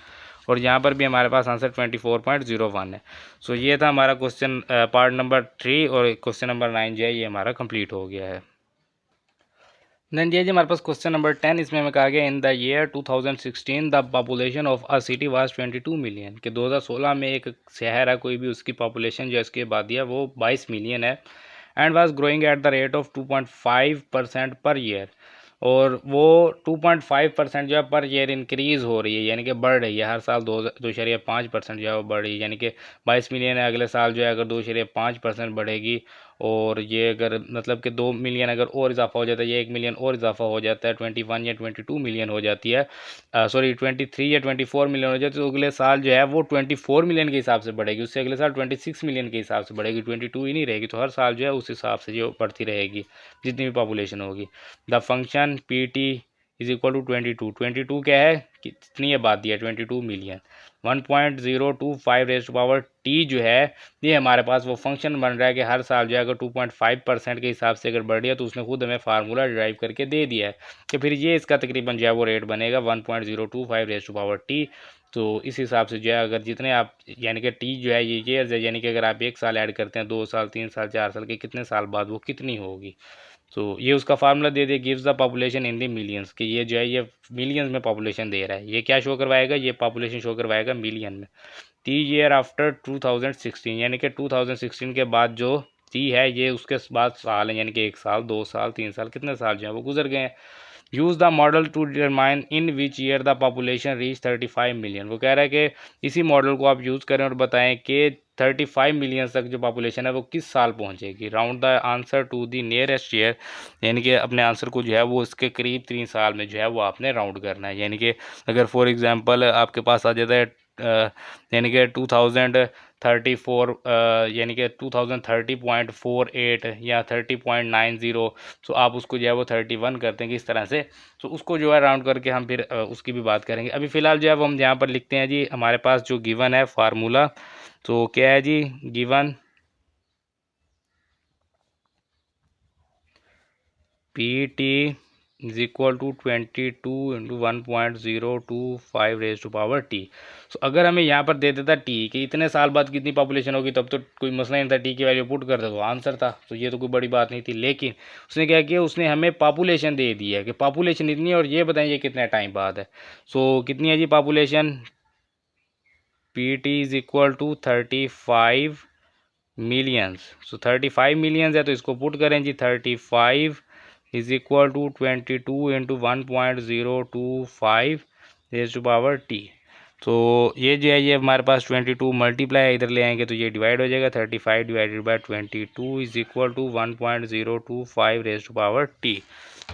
और यहाँ पर भी हमारे पास आंसर 24.01 है। सो ये था हमारा क्वेश्चन पार्ट नंबर 3 और क्वेश्चन नंबर 9 जो है ये हमारा कंप्लीट हो गया है। देन ये जी हमारे पास क्वेश्चन नंबर 10, इसमें हमें कहा गया in the year 2016 the population of a city was 22 million, कि 2016 में एक शहर है कोई भी, उसकी पॉपुलेशन जो है इसकी आबादी है वो 22 मिलियन है and was growing at the rate of 2.5% per year. और वो 2.5% जो है पर ईयर इंक्रीज़ हो रही है, यानी कि बढ़ रही है हर साल 2.5% जो है वो बढ़ रही है। यानी कि 22 मिलियन है, अगले साल जो है अगर 2.5% बढ़ेगी और ये अगर मतलब कि 2 मिलियन अगर और इजाफा हो जाता है, ये 1 मिलियन और इजाफा हो जाता है, 21 या 22 मिलियन हो जाती है, सॉरी 23 या 24 मिलियन हो जाती है, तो अगले साल जो है वो 24 मिलियन के हिसाब से बढ़ेगी, उससे अगले साल 26 मिलियन के हिसाब से बढ़ेगी, 22 ही नहीं रहेगी। तो हर साल जो है उस हिसाब से जो बढ़ती रहेगी जितनी भी पॉपुलेशन होगी। The function p T is equal to 22 क्या है, कितनी आबादी है, 22 million. 1.025 raise to power t जो है ये हमारे पास वो फंक्शन बन रहा है कि हर साल जो है अगर 2.5% के हिसाब से अगर बढ़ रही है तो उसने खुद हमें फार्मूला डिराइव करके दे दिया है कि फिर ये इसका तकरीबन जो है वो रेट बनेगा 1.025 रेज़ टू पावर टी। तो इस हिसाब से जो है अगर जितने आप यानी कि टी जो है ये ईयर्स है, यानी कि अगर आप 1 साल ऐड करते हैं, 2 साल, 3 साल, 4 साल के, कितने साल बाद वो कितनी होगी। तो ये उसका फार्मूला दे दिया, gives the population in the millions, कि ये जो है ये मिलियंस में पॉपुलेशन दे रहा है। ये क्या शो करवाएगा, ये पॉपुलेशन शो करवाएगा मिलियन में। टी ईयर आफ्टर 2016, यानी कि 2016 के बाद जो टी है ये उसके बाद साल है, यानी कि 1 साल, 2 साल, 3 साल, कितने साल जो है वो गुजर गए हैं। Use the model to determine in which year the population reach 35 million. वो कह रहा है कि इसी मॉडल को आप यूज़ करें और बताएं कि 35 मिलियन तक जो पॉपुलेशन है वो किस साल पहुंचेगी। Round the answer to the nearest year, यानी कि अपने आंसर को जो है वो इसके करीब 3 साल में जो है वो आपने राउंड करना है। यानी कि अगर फॉर एग्जांपल आपके पास आ जाता है यानी कि 2034, यानी कि 2030.48 या 30.90, तो आप उसको जो है वो 31 करते हैं इस तरह से। तो उसको जो है राउंड करके हम फिर उसकी भी बात करेंगे। अभी फ़िलहाल जो है वो हम यहाँ पर लिखते हैं जी, हमारे पास जो गिवन है फार्मूला, तो क्या है जी, given P T is equal to 22 into 1.025 raise to power T. तो अगर हमें यहाँ पर दे देता टी कि इतने साल बाद कितनी पॉपुलेशन होगी, तब तो कोई मसला नहीं था, टी की वैल्यू पुट कर दो तो आंसर था, तो ये तो कोई बड़ी बात नहीं थी। लेकिन उसने क्या किया, उसने हमें पॉपुलेशन दे दी है कि पॉपुलेशन इतनी है और ये बताइए कितने टाइम बाद है। सो कितनी है जी population, P T is equal to 35 millions. So 35 millions है तो इसको पुट करें जी, 35 is equal to 22 into 1.025 raise to power T. तो ये जो है ये हमारे पास 22 मल्टीप्लाई इधर ले आएंगे तो ये डिवाइड हो जाएगा, 35 divided by 22 is equal to 1.025 raise to power T.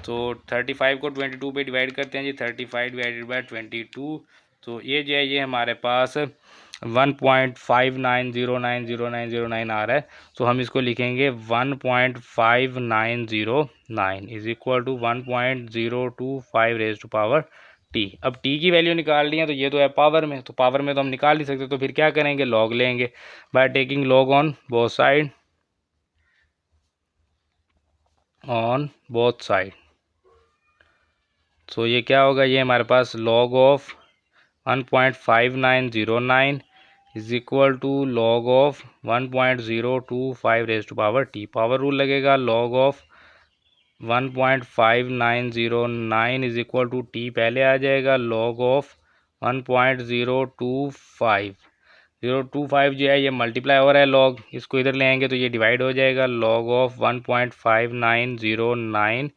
तो 35 को 22 पे डिवाइड करते हैं जी, 35 डिवाइडेड बाय 22, तो ये जो है ये हमारे पास 1.59090909 आ रहा है। तो हम इसको लिखेंगे 1.5909 is equal to 1.025 raise to power t. अब टी की वैल्यू निकाल ली है तो ये तो है पावर में, तो पावर में तो हम निकाल नहीं सकते, तो फिर क्या करेंगे, लॉग लेंगे by taking log on both side, on both side. तो ये क्या होगा, ये हमारे पास log of 1.5909 is equal to log of 1.025 raise to power T. Power rule लगेगा, log of 1.5909 is equal to T पहले आ जाएगा, लॉग ऑफ 1.025 जो है ये मल्टीप्लाई हो रहा है लॉग, इसको इधर ले आएंगे तो ये डिवाइड हो जाएगा, log of 1.5909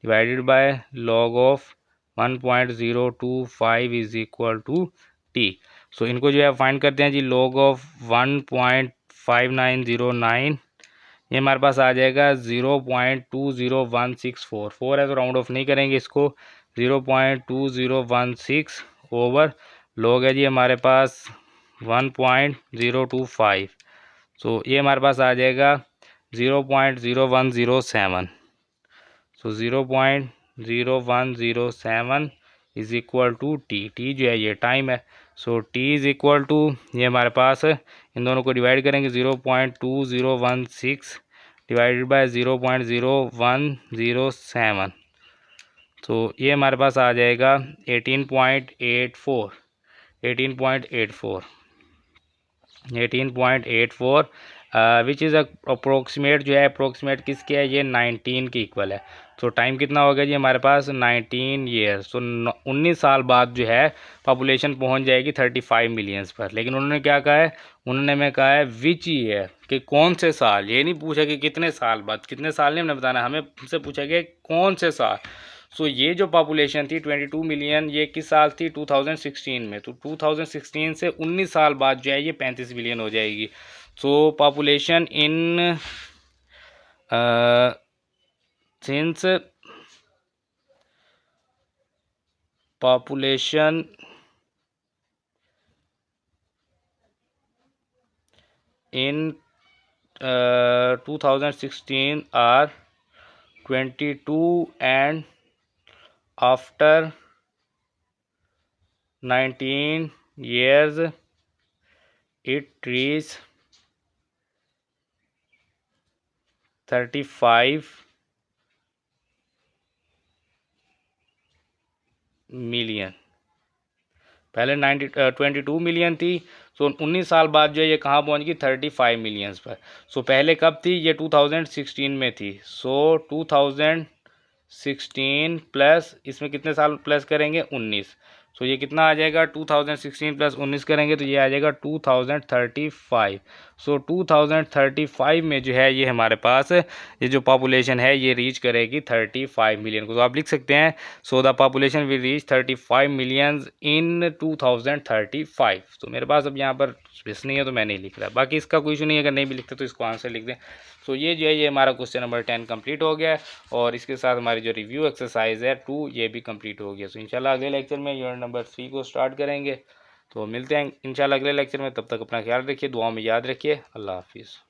divided by log of 1.025 is equal to T. So इनको जो है फाइंड करते हैं जी, लॉग ऑफ 1.5909 ये हमारे पास आ जाएगा 0.20164, 4 है तो राउंड ऑफ नहीं करेंगे इसको, 0.2016 ओवर लॉग है जी हमारे पास 1.025, सो ये हमारे पास आ जाएगा 0.0107। So 0.0107 is equal to t. T जो है ये टाइम है, so t is equal to, ये हमारे पास इन दोनों को डिवाइड करेंगे, 0.2016 डिवाइडेड बाय 0.0107, तो ये हमारे पास आ जाएगा 18.84 विच इज़ अप्रोक्सीमेट, जो है अप्रोक्सीमेट किसके है, ये 19 के इक्वल है। तो टाइम कितना हो गया जी हमारे पास, 19 ईयर्स। तो 19 साल बाद जो है पॉपुलेशन पहुंच जाएगी 35 मिलियंस पर। लेकिन उन्होंने क्या कहा है, उन्होंने हमें कहा है विच ईयर, कि कौन से साल, ये नहीं पूछा कि कितने साल बाद, कितने साल नहीं हमने बताना, हमें हमसे पूछा कि कौन से साल। सो ये जो पॉपुलेशन थी 22 मिलियन, ये किस साल थी, 2016 में। तो 2016 से 19 साल बाद जो है ये 35 मिलियन हो जाएगी। सो population in since population in 2016 are 22 and after 19 years it reaches 35 million. पहले 22 मिलियन थी, सो 19 साल बाद जो है ये कहाँ पहुँच गई 35 मिलियंस पर। सो पहले कब थी ये 2016 में थी। सो 2016 प्लस इसमें कितने साल प्लस करेंगे 19। सो ये कितना आ जाएगा 2016 प्लस 19 करेंगे तो ये आ जाएगा 2035। सो 2035 में जो है ये हमारे पास ये जो पॉपुलेशन है ये रीच करेगी 35 मिलियन को। तो आप लिख सकते हैं so the population will reach 35 millions in 2035। तो मेरे पास अब यहाँ पर स्पेस नहीं है तो मैं नहीं लिख रहा, बाकी इसका कोई इशू नहीं है, अगर नहीं भी लिखते तो इसको आंसर लिख दें। सो ये जो है ये हमारा क्वेश्चन नंबर 10 कंप्लीट हो गया है और इसके साथ हमारी जो रिव्यू एक्सरसाइज है 2 ये भी कंप्लीट हो गया। सो इंशाल्लाह अगले लेक्चर में यूनिट नंबर 3 को स्टार्ट करेंगे। तो मिलते हैं इंशाल्लाह अगले लेक्चर में, तब तक अपना ख्याल रखिए, दुआओं में याद रखिए। अल्लाह हाफिज़।